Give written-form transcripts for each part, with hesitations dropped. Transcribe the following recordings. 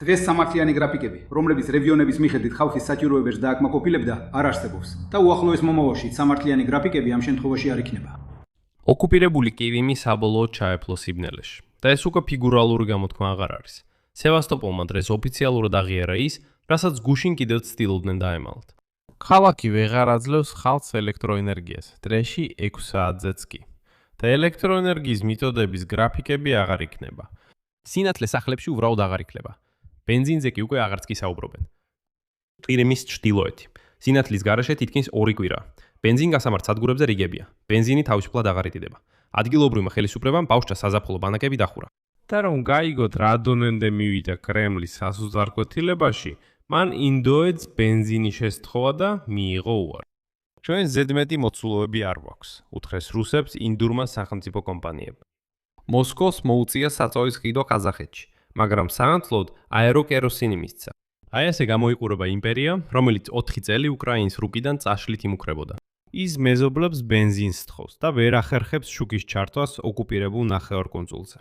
დღეს სამართლიანი გრაფიკები, რომლებიც რეგიონების მიხედვით ხალხის საჭიროებებს დააკმაყოფილებდა, არ არსებობს და უახლოეს მომავალში სამართლიანი გრაფიკები ამ შემთხვევაში არ იქნება. ოკუპირებული კირიმი საბოლოოდ ჩაეფლო სიბნელეში და ეს უკვე ფიგურალური გამოთქმა აღარ არის. სევასტოპოლმა დღეს ოფიციალურად აღიარა ის, რასაც გუშინ კიდევ ცდილობდნენ დაემალათ. ქალაქი ვეღარ აძლევს ხალხს ელექტროენერგიას, დღეში 6 საათზეც კი. და ელექტროენერგიის მიწოდების გრაფიკები აღარ იქნება. სინათლე სახლებში უბრალოდ აღარ იქნება. ბენზინზე კი უკვე აღარც კი საუბრობენ. ყირიმის ჩრდილოეთი. სინათლის გარეშე თითქმის 2 კვირაა. ბენზინგასამართ სადგურებზე რიგებია. ბენზინი თავისუფლად აღარ იტიდება. ადგილობრივმა ხელისუფლებამ ბავშვთა საზაფხულო ბანაკები დახურა. და რომ გაიგოთ რა დონემდე მივიდა კრემლის სასუზარკვეთილებაში, მან ინდოეთს ბენზინი შესთხოვა და მიიღო უარი. ჩვენ ზედმეტი მოცულობები არ გვაქვს, უთხრეს რუსებს ინდურმა სახელმწიფო კომპანიებმა. მოსკოვს მოუწია საწოვის ყიდვა ყაზახეთში, მაგრამ საანთლოდ აეროკეროსინი მისცა. აი ესე გამოიყურება იმპერია, რომელიც 4 წელი უკრაინის რუკიდან წაშლით იმუქრებოდა. ის მეზობლებს ბენზინს სთხოვს და ვერ ახერხებს შუქის ჩართვას ოკუპირებულ ნახევარკუნძულზე.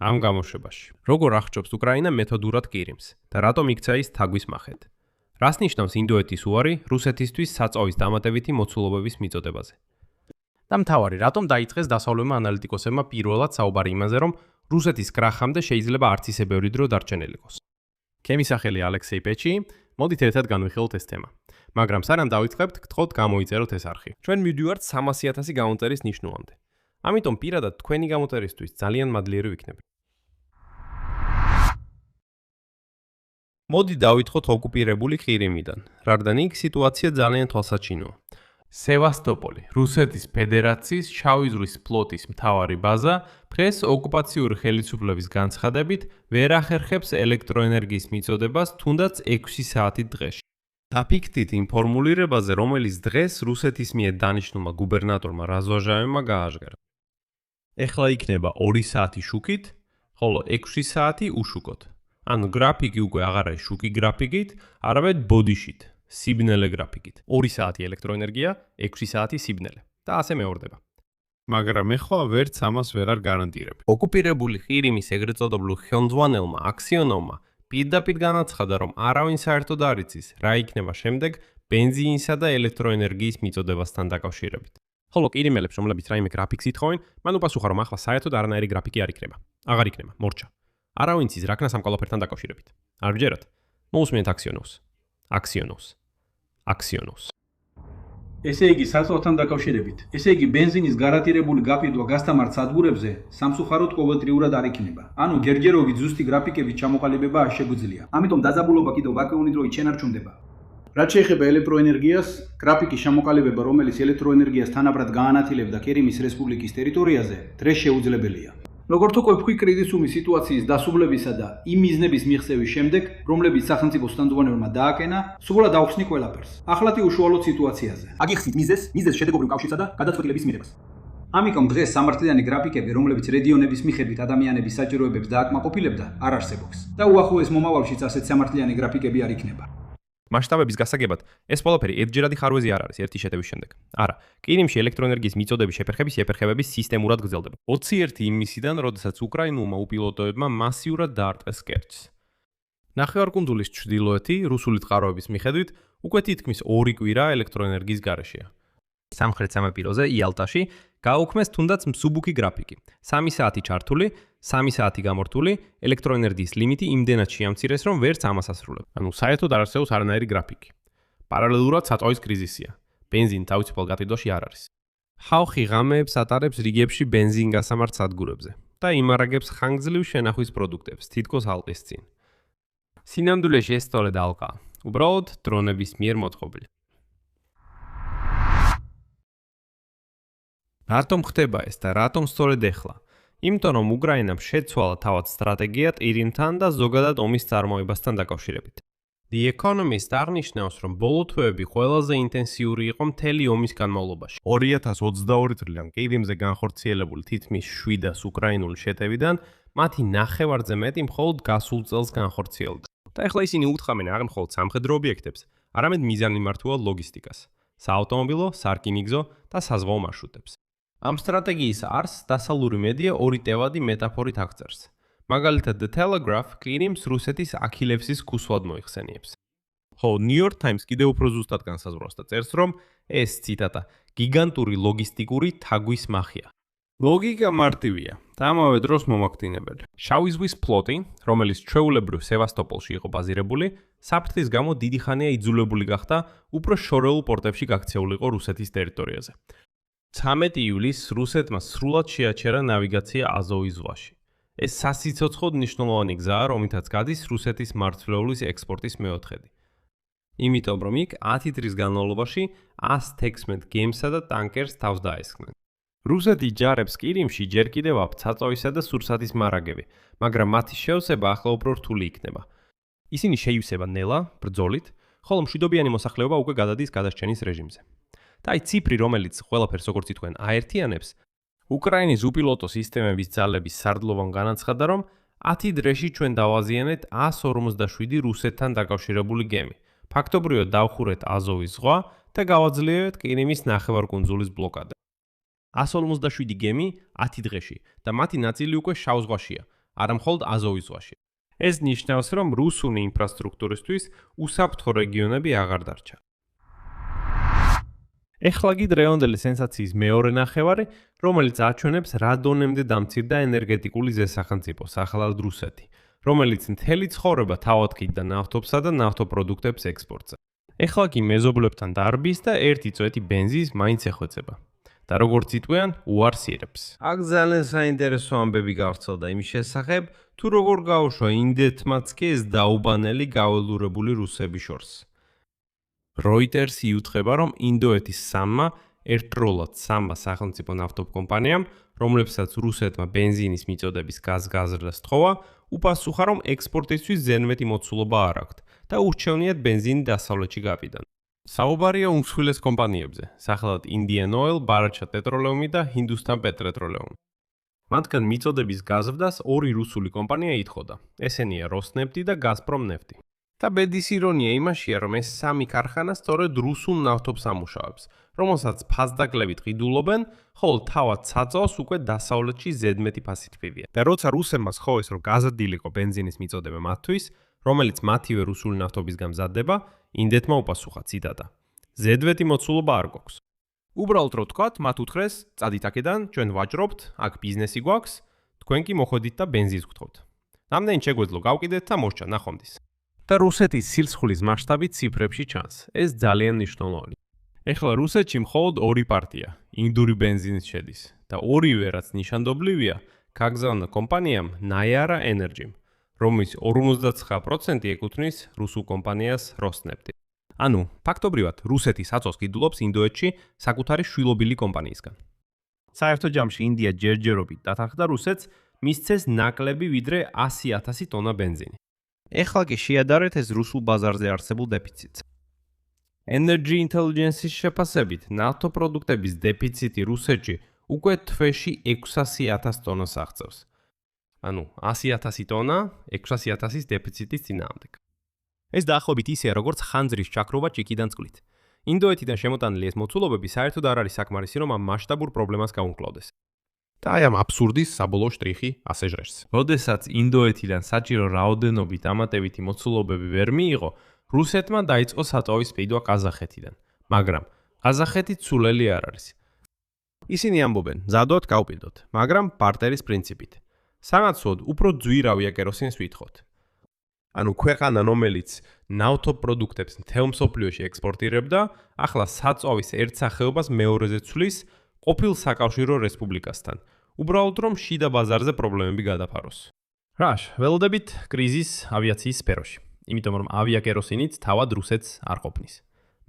ამ გამოშვებაში, როგორ აღჭობს უკრაინა მეთოდურად კირიმს და რატომ იქცა ის თაგვის მახეთ? რას ნიშნავს ინდოეთის უარი რუსეთისთვის საწოვის დამატებითი მოცულობების მიწოდებაზე? და მთავარი, რატომ დაიწყეს დასავლურმა ანალიტიკოსებმა პირველად საუბარი იმაზე, რომ რუსეთის კრახამდე შეიძლება არც ისე ბევრი დრო დარჩენილიყოს. ჩემი სახელი ალექსეი პეჩი, მოდით ერთად განვიხილოთ ეს თემა. მაგრამ სანამ დავიწყებთ, გთხოვთ გამოიწეროთ ეს არხი. ჩვენ მივდივართ 300,000 გამოწერის ნიშნულამდე. ამიტომ პირადად თქვენი გამოწერისთვის ძალიან მადლიერი ვიქნები. მოდი დავითხოვთ ოკუპირებული ყირიმიდან, რადგან იქ სიტუაცია ძალიან თვალსაჩინოა. სევასტოპოლი, რუსეთის ფედერაციის შავი ზღვის ფლოტის მთავარი ბაზა, დღეს ოკუპაციური ხელისუფლების განცხადებით ვერ ახერხებს ელექტროენერგიის მიწოდებას თუნდაც 6 საათით დღეში. დაფიქრდით იმ ფორმულირებაზე, რომელიც დღეს რუსეთის მიერ დანიშნულმა გუბერნატორმა რაზვაჟავმა გააჟღერა. ეხლა იქნება 2 საათი შუქით, ხოლო 6 საათი უშუქოთ. ანუ გრაფიკი უკვე აღარ არის შუქი გრაფიკით, არამედ ბოდიშით, სიბნელე გრაფიკით. 2 საათი ელექტროენერგია, 6 საათი სიბნელე და ასე მეორდება. მაგრამ ეხლა ვერც ამას ვეღარ გარანტირებ. ოკუპირებული ყირიმის ეგრეთ წოდებულ ხელმძღვანელმა აქსიონოვმა პირდაპირ განაცხადა, რომ არავინ საერთოდ არ იცის, რა იქნება შემდეგ ბენზინისა და ელექტროენერგიის მიწოდებასთან დაკავშირებით. ხოლო ყირიმელებს, რომლებიც რაიმე გრაფიკს ითხოვენ, მან უპასუხა, რომ ახლა საერთოდ არანაირი გრაფიკი არ იქნება. აღარ იქნება, მორჩა. არავინ იცის რა ქნას ამ ყველაფერთან დაკავშირებით. არ ვჯერათ? მოусმინეთ აქსიონოვს. ესე იგი, საწოლთან დაკავშირებით. ესე იგი, ბენზინის გარანტირებული გაფიდვა გასთამართ სადგურებზე სამსუხაროდ ყოველდღიურად არ იქნება. ანუ ჯერჯერობით ზუსტი გრაფიკებით ჩამოყალიბება არ შეგვიძლია. ამიტომ დაძაბულობა კიდევ ვაკეონი დროით შენ არ ჩუნდება. რაც შეეხება ელექტროენერგიას, გრაფიკის ჩამოყალიბება, რომელიც ელექტროენერგიას თანაბრად გაანათილებდა კირიმის რესპუბლიკის ტერიტორიაზე, დღეს შეუძლებელია. როგორც უკვე ვხვი კრიზისული სიტუაციის დასრულებისა და იმ მიზნების მიღწევის შემდეგ, რომლებიც სახელმწიფო სტანდარტებმა დააკენა, სრულად აუხსნი ყველაფერს. ახლათი უშუალოდ სიტუაციაზე. აგიხსნით მიზეს შედეგობრივ კავშირსა და გადაწყვეტილების მიღებას. ამიტომ დღეს სამართლიანი გრაფიკები, რომლებიც რეგიონების მიხედვით ადამიანების საჭიროებებს დააკმაყოფილებდა, არ არსებობს. და უახლოეს მომავალშიც ასეთ სამართლიანი გრაფიკები არ იქნება. მასშტაბების გასაგებად, ეს ყველაფერი ერთჯერადი ხარვეზი არ არის ერთი შეტევის შემდეგ. არა, ყირიმში ელექტროენერგიის მიწოდების შეფერხების სისტემურად გრძელდება. 21 იმისიდან, როდესაც უკრაინულმა უპილოტოებმა მასიურად დაარტყეს კერჩს. ნახევარკუნძულის ჩრდილოეთი, რუსული წყაროების მიხედვით, უკვე თითქმის 2 კვირა ელექტროენერგიის გარეშეა. სამხრეთ სამეფიროზე, იალტაში, გააუქმეს თუნდაც მსუბუქი გრაფიკი. 3 საათი ჩართული, 3 საათი გამორთული, ელექტროენერგიის ლიმიტი იმდენად შეამცირეს, რომ ვერც ამას ასრულებ. ანუ საერთოდ არ არსებობს არანაირი გრაფიკი. პარალელურად საწოვის კრიზისია. ბენზინი თავისუფალ გატვირთვაში არ არის. ხალხი ღამეებს ატარებს რიგებში ბენზინგასამართ სადგურებზე და იმარაგებს ხანგრძლივ შენახვის პროდუქტებს, თითქოს ალყის წინ. სინამდვილეში ეს სწორედ ალყაა. უბრალოდ დრონების მიერ მოწყობილი. რატომ ხდება ეს და რატომ სწორედ ეხლა? იმიტომ რომ უკრაინამ შეცვალა თავად სტრატეგია ყირიმთან და ზოგადად ომის წარმოებასთან დაკავშირებით. The Economist აღნიშნავს, რომ ბოლო თვეები ყველაზე ინტენსიური იყო მთელი ომის განმავლობაში. 2022 წლიდან ყირიმზე განხორციელებული თითქმის 700 უკრაინული შეტევიდან მათი ნახევარზე მეტი მხოლოდ გასულ წელს განხორციელდა. და ეხლა ისინი უთხრამენ არ მხოლოდ სამხედრო ობიექტებს, არამედ მიზანმიმართულ ლოგისტიკას, საავტომობილო, სარკინიგზო და საზღვაო მარშრუტებს. ამ სტრატეგიის არსს დასავლური მედია ორი ტევადი მეტაფორით აღწერს. მაგალითად The Telegraph კლირიმს რუსეთის აქილევსის ქუსლად მოიხსენიებს. ხო, New York Times კიდევ უფრო ზუსტად განსაზღვრავს და წერს, რომ ეს ციტატა გიგანტური ლოგისტიკური თაგვის მახია. ლოგიკა მარტივია და ამავე დროს მომაკვდინებელი. შავი ზღვის ფლოტი, რომელიც ჩვეულებრივ სევასტოპოლში იყო ბაზირებული, საფრთხის გამო დიდი ხანია იძულებული გახდა უფრო შორეულ პორტებში გაქცეულიყო რუსეთის ტერიტორიაზე. 13 ივლისს რუსეთმა სრულად შეაჩერა ნავიგაცია აზოვის ზღვაში. ეს სასიცოცხლოდ მნიშვნელოვანი გზაა, რომლითაც გადის რუსეთის მარცვლეულის ექსპორტის მეოთხედი. იმიტომ რომ იქ 10 დღის განმავლობაში 116 გემსა და ტანკერს თავს დაესხნენ. რუსეთი ჯარებს ყირიმში ჯერ კიდევ აქვთ საწოვისა და სურსათის მარაგები, მაგრამ მათი შევსება ახლა უფრო რთული იქნება. ისინი შეივსება ნელა, ბრძოლით, ხოლო მშვიდობიანი მოსახლეობა უკვე გადადის გადარჩენის რეჟიმზე. და აი ციფრი, რომელიც ყველაფერს როგორც ითქვენ აერთიანებს, უკრაინის უპილოტო სისტემების ძალების სარდლობამ განაცხადა, რომ 10 დღეში ჩვენ დავაზიანეთ 157 რუსეთთან დაკავშირებული გემი. ფაქტობრივად დავხურეთ აზოვის ზღვა და გავაძლიერეთ ყირიმის ნახევარკუნძულის ბლოკადა. 157 გემი 10 დღეში და მათი ნაწილი უკვე შავ ზღვაშია, არა მხოლოდ აზოვის ზღვაში. ეს ნიშნავს, რომ რუსული ინფრასტრუქტურისთვის უსაფრთხო რეგიონები აღარ დარჩა. ეხლა კი დღევანდელი სენსაციის მეორე ნახევარი, რომელიც აჩვენებს რა დონემდე დამცირდა ენერგეტიკული ზესახელმწიფო სახელად რუსეთი, რომელიც მთელი ცხოვრება თავად ყიდდა ნავთობსა და ნავთობპროდუქტებს ექსპორტზე. ეხლა კი მეზობლებთან დარბის და ერთი წვეთი ბენზინს მაინც ეხვეწება. და როგორც იტყვიან, უარს ირებს. აქ ძალიან საინტერესო ამბები გავრცელდა იმის შესახებ, თუ როგორ გაუშვა ინდეთმაც კი ეს დაუბანელი გაველურებული რუსების შორს. Reuters იუთხება, რომ ინდოეთის სამმა ერთდროულად სამმა სახელმწიფო ნავთობკომპანიამ, რომლებსაც რუსეთმა ბენზინის მიწოდების გაზრდა სთხოვა, უპასუხა, რომ ექსპორტისთვის ზედმეტი მოცულობა არ აქვთ და ურჩევნიათ ბენზინი დასავლეთში გაბიდან. საუბარია უმსხვილეს კომპანიებზე, სახელად Indian Oil, Bharat Petroleum და Hindustan Petroleum. მათგან მიწოდების გაზრდას ორი რუსული კომპანია ითხოვდა. ესენია Rosneft და Gazprom Neft. და ბედის ირონია იმაშია, რომ ეს სამი ქარხანა სწორედ რუსულ ნავთობს ამუშავებს, რომელსაც ფასდაკლებით ყიდულობენ, ხოლო თავად საწავს უკვე დასავლეთში ზედმეტი ფასით ფივია. და როცა რუსებმა სთხოვეს, რომ გაზრდილიყო ბენზინის მიწოდება მათთვის, რომელიც მათივე რუსული ნავთობისგან მზადდება, ინდეთმა უპასუხა ციტატა. ზედმეტი მოცულობა არ გვაქვს. უბრალოდ რო თქვათ, მათ უთხრეს, წადით აქედან, ჩვენ ვაჭრობთ, აქ ბიზნესი გვაქვს, თქვენ კი მოხვედით და ბენზინს გთხოვთ. რამდენი შეგვეძლო გავყიდეთ და მოსჭა ნახვამდის. და რუსეთის სირცხulis მასშტაბი ციფრებში ჩანს. ეს ძალიან მნიშვნელოვანი. ეხლა რუსეთში მხოლოდ ორი პარტია, ინდური ბენზინის შედის და ორივე რაც ნიშანდობლივია, გაგზავნა კომპანიამ Nayara Energy, რომლის 59% ეკუთვნის რუსულ კომპანიას Rosneft. ანუ, ფაქტობრივად, რუსეთი საწოლს ყიდულობს ინდოეთში საკუთარი შვილობილი კომპანიისგან. საერთო ჯამში ინდია ჯერჯერობით დათანხმდა რუსეთს მისცეს ნაკლები ვიდრე 100,000 ტონა ბენზინი. ეხლა კი შეადარეთ ეს რუსულ ბაზარზე არსებულ დეფიციტს. Energy Intelligence-ის შეფასებით, ნავთობპროდუქტების დეფიციტი რუსეთში უკვე თვეში 600,000 ტონას აღწევს. ანუ 100,000 ტონა 600,000-ის დეფიციტის წინააღმდეგ. ეს დაახლოებით ისეა, როგორც ხანძრის ჩაქრობა ჭიქიდან წყლით. ინდოეთიდან შემოტანილი ეს მოცულობები საერთოდ არ არის საკმარისი, რომ ამ მასშტაბურ პრობლემას გაუმკლავდეს. და აი ამ აბსურდის საბოლოო შტრიხი ასე ჟღერს. როდესაც ინდოეთიდან საჭირო რაოდენობით ამატებითი მოცულობები ვერ მიიღო, რუსეთმა დაიწყო საწოვის პიდვა ყაზახეთიდან, მაგრამ ყაზახეთი ცულელი არ არის. ისინი ამბობენ, მზადოთ, გავპირდოთ, მაგრამ ბარტერის პრინციპით. სანაცვლოდ უფრო ძვირავია კეროსინს ვითხოვთ. ანუ ქვეყანა, რომელიც ნავთობპროდუქტებს მთელ მსოფლიოში ექსპორტირებდა, ახლა საწოვის ერთ სახეობას მეორეზე ცვლის ყოფილ საკავშირო რესპუბლიკასთან. უბრალოდ რომ შიდა ბაზარზე პრობლემები გადაფაროს. რაშ, ველოდებით კრიზის ავიაციის სფეროში. იმიტომ რომ ავიაკეროსინით თავად რუსეთს არ ყოფნის.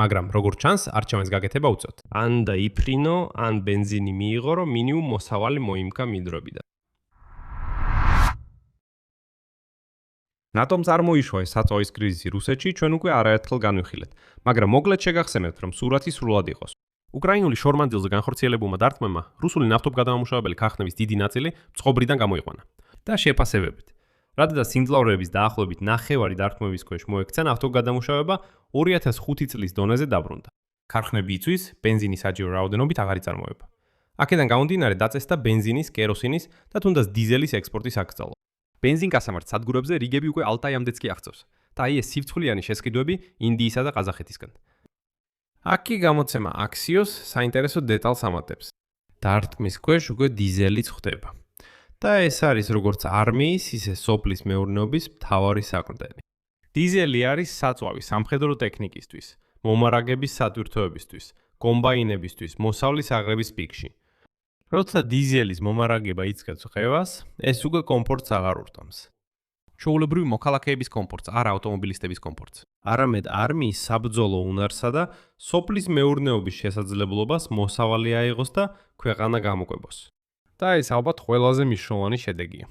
მაგრამ როგორც ჩანს, არჩევანს გაკეთება უწევთ. ან დაიფრინო, ან ბენზინი მიიღო, რომ მინიმუმ მოსავალი მოიმკა მინდვრებიდან. ნატომ წარმოიშვა ეს საწოვის კრიზისი რუსეთში, ჩვენ უკვე არაერთხელ განვიხილეთ, მაგრამ მოკლედ შეგახსენებთ, რომ სურათი სრულად იყოს. უკრაინული შორმანძილზე განხორციელებულმა დარტყმებმა რუსული ნავთობგადამამუშავებელი ქარხნების დიდი ნაწილი წყობრიდან გამოიყვანა და შეფასებებით. რადგან სიმძლავრეების დაახლოებით 9 დარტყმების ქვეშ მოექცა ნავთობგადამუშავება 2005 წლის დონეზე დაბრუნდა. ქარხნები იწვის ბენზინის საჭირო რაოდენობით აღარ იწარმოება. აქედან გამომდინარე დაწესდა ბენზინის, კეროსინის და თუნდაც დიზელის ექსპორტის აკრძალვა. ბენზინგასამართ სადგურებზე რიგები უკვე ალტაიამდეც კი აღწევს. და აი ეს სიფცხვლიანი შესყიდვები ინდიისა და ყაზახეთისგან. აქ გამოცემა Axios საინტერესო დეტალს ამატებს. დარტყმის ქვეშ უკვე დიზელიც ხდება. და ეს არის როგორც არმიის, ისე სოფლის მეურნეობის მთავარი საყრდენი. დიზელი არის საწვავი სამხედრო ტექნიკისთვის, მომარაგების სატვირთოებისთვის, კომბაინებისთვის, მოსავლის აღების პიკში. როცა დიზელის მომარაგება იწყებს ღევას, ეს უკვე კომფორტს აღარ ურტომს. ჩვეულებრივი მოქალაქეების კომფორტს, არა ავტომობილისტების კომფორტს. არამედ არმიის საბრძოლო უნარსა და სოფლის მეურნეობის შესაძლებლობას მოსავალი აიღოს და ქვეყანა გამოკვებოს. და ეს ალბათ ყველაზე მნიშვნელოვანი შედეგია.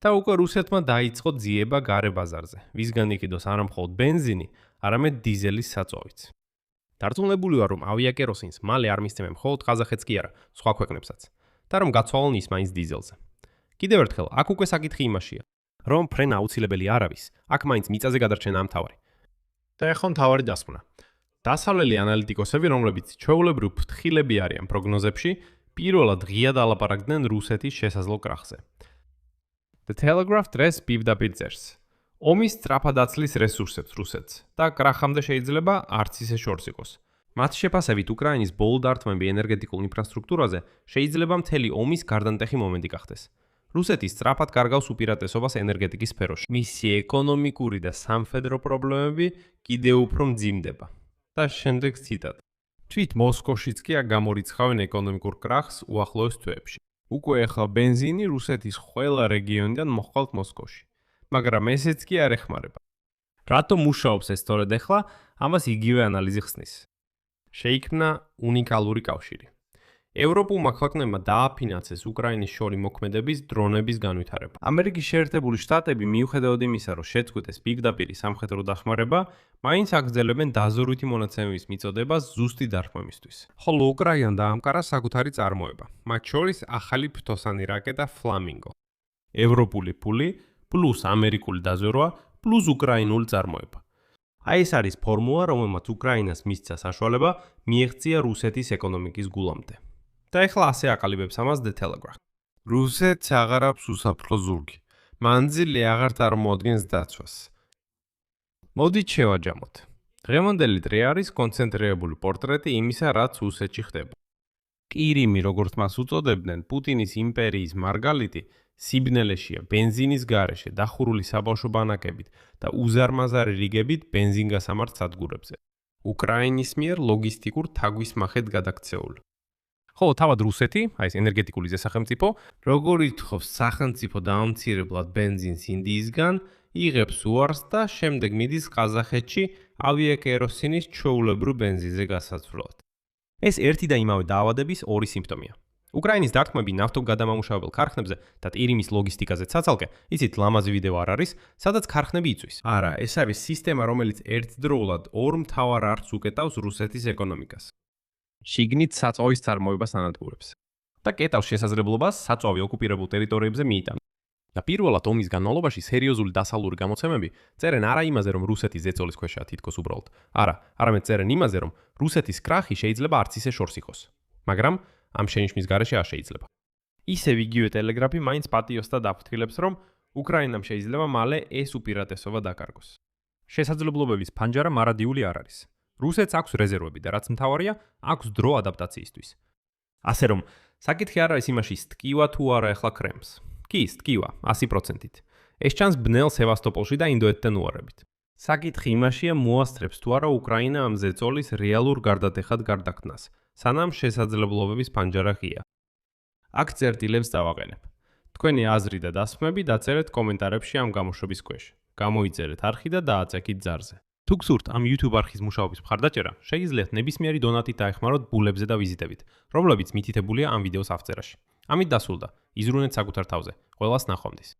და უკვე რუსეთმა დაიწყო ძიება გარე ბაზარზე, ვისგან იყიდოს არა მხოლოდ ბენზინი, არამედ დიზელის საწვავიც. დარწმუნებული ვარ, რომ ავიაკეროსინს მალე არ მისცემენ მხოლოდ ყაზახეთს კი არა, სხვა ქვეყნებსაც. და რომ გაცვალონ ის მაინც დიზელზე. კიდევ ერთხელ, აქ უკვე საკითხი იმაშია, რომ ფრენა აუცილებელი არ არის, აქ მაინც მიწაზე გადარჩენა ამთავარი. და ეხლა მთავარი დასკვნა. დასავლელი ანალიტიკოსები, რომლებიც ჩვეულებრივ ფრთხილები არიან პროგნოზებში, პირველად ღიად ალაპარაკდნენ რუსეთის შესაძლო კრახზე. The Telegraph დღეს პირდაპირ წერს. ომის სწრაფად აცლის რესურსებს რუსეთს და კრახამდე შეიძლება არც ისე შორს იყოს. მათ შეფასებით უკრაინის ბოლო დარტყმები ენერგეტიკულ ინფრასტრუქტურაზე შეიძლება მთელი ომის გარდამტეხი მომენტი გახდეს. რუსეთი სწრაფად კარგავს უპირატესობას ენერგეტიკის სფეროში. მისი ეკონომიკური და სამხედრო პრობლემები კიდევ უფრო მძიმდება. და შემდეგ ციტატა. თვით მოსკოვშიც კი გამორიცხავენ ეკონომიკურ კრახს უახლოეს თვეებში. უკვე ახლა ბენზინი რუსეთის ყველა რეგიონიდან მოჰყავთ მოსკოვში. მაგრამ ესეც კი არ ეხმარება. რატომ მუშაობს ეს სწორედ ახლა? ამას იგივე ანალიზი ხსნის. შეიქმნა უნიკალური კავშირი. ევროპულმა ქვეყნებმა დააფინანსეს უკრაინის შორი მოქმედების დრონების განვითარება. ამერიკის შეერთებული შტატები მიუხედავად იმისა, რომ შეწყვიტეს პირდაპირი სამხედრო დახმარება, მაინც აგრძელებენ დაზორვითი მონაცემების მიწოდებას ზუსტი დარტყმებისთვის. ხოლო უკრაინამ დაამყარა საკუთარი წარმოება, მათ შორის ახალი ფრთოსანი რაკეტა Flamingo. ევროპული ფული პლუს ამერიკული დაზვერვა პლუს უკრაინული წარმოება. აი ეს არის ფორმულა, რომელმაც უკრაინას მისცა საშუალება მიეღწია რუსეთის ეკონომიკის გულამდე. და ეხლა ასე აყალიბებს ამას The Telegraph. რუსეთს აღარ აქვს უსაფრთხო ზურგი. მანძილი აღარ წარმოადგენს დაცვას. მოდით შევაჯამოთ. დღევანდელი დღე არის კონცენტრირებული პორტრეტი იმისა, რაც რუსეთში ხდება. ყირიმი, როგორც მას უწოდებდნენ, პუტინის იმპერიის მარგალიტი, სიბნელეშია ბენზინის გარეშე დახურული საბავშვო ბანაკებით და უზარმაზარი რიგებით ბენზინგასამართ სადგურებზე. უკრაინის მიერ ლოგისტიკურ თაგვის-მახეთ გადაქცეული. ხოლო თავად რუსეთი, აი ეს ენერგეტიკული ზესახელმწიფო, როგორ ითხოვს სახელმწიფო დაამცირებლად ბენზინს ინდიისგან, იღებს უარს და შემდეგ მიდის ყაზახეთში ავიაკეროსინის ჩვეულებრივ ბენზინზე გასაცვლად. ეს ერთი და იმავე დაავადების ორი სიმპტომია. უკრაინის დარტყმები ნავთობგადამამუშავებელ ქარხნებზე და ტირიმის ლოგისტიკაზე ცაცალკე, იცით ლამაზი ვიდეო არ არის, სადაც ქარხნები იწვის. არა, ეს არის სისტემა, რომელიც ერთდროულად ორ მთავარ არხს უკეტავს რუსეთის ეკონომიკას. შიგნით საწვავის წარმოებას ანადგურებს და კეტავს შესაძლებლობას საწვავი ოკუპირებულ ტერიტორიებზე მიიტანოს. და პირველად ომის განმავლობაში სერიოზული დასავლური გამოცემები წერენ არა იმაზე, რომ რუსეთი ზეწოლის ქვეშაა თითქოს უბრალოდ. არა, არამედ წერენ იმაზე, რომ რუსეთის კრახი შეიძლება არც ისე შორს იყოს. მაგრამ ამ შენიშვნის გარეშე არ შეიძლება. ისევ იგივე ტელეგრაფი მაინც პატიოს და დაფრთხილებს, რომ უკრაინამ შეიძლება მალე ეს უპირატესობა დაკარგოს. შესაძლებლობების ფანჯარა მარადიული არ არის. რუსეთს აქვს რეზერვები და რაც მთავარია, აქვს დრო ადაპტაციისთვის. ასე რომ, საკითხი არ არის იმაში, სტკივა თუ არა ახლა კრემლს. კი, სტკივა, 100%-ით. ეს ჩანს ბნელ სევასტოპოლში და ინდოეთთან უარებით. საკითხი იმაშია, მოასწრებს თუ არა უკრაინა ამ ზეწოლის რეალურ გარდატეხად გარდაქმნას, სანამ შესაძლებლობების ფანჯარა ღია. აქ წერტილებს დავაყენებ. თქვენი აზრი და დასმები დაწერეთ კომენტარებში ამ გამოშვების ქვეშ. გამოიწერეთ არხი და დააწექით ზარზე. თუ გსურთ ამ YouTube არხის მუშაობის მხარდაჭერა, შეგიძლიათ ნებისმიერი დონატით დაეხმაროთ ბულებზე და ვიზიტებით, რომლებიც მითითებულია ამ ვიდეოს აღწერაში. ამით დასრულდა. იზრუნეთ საკუთარ თავზე. ყველას ნახვამდის.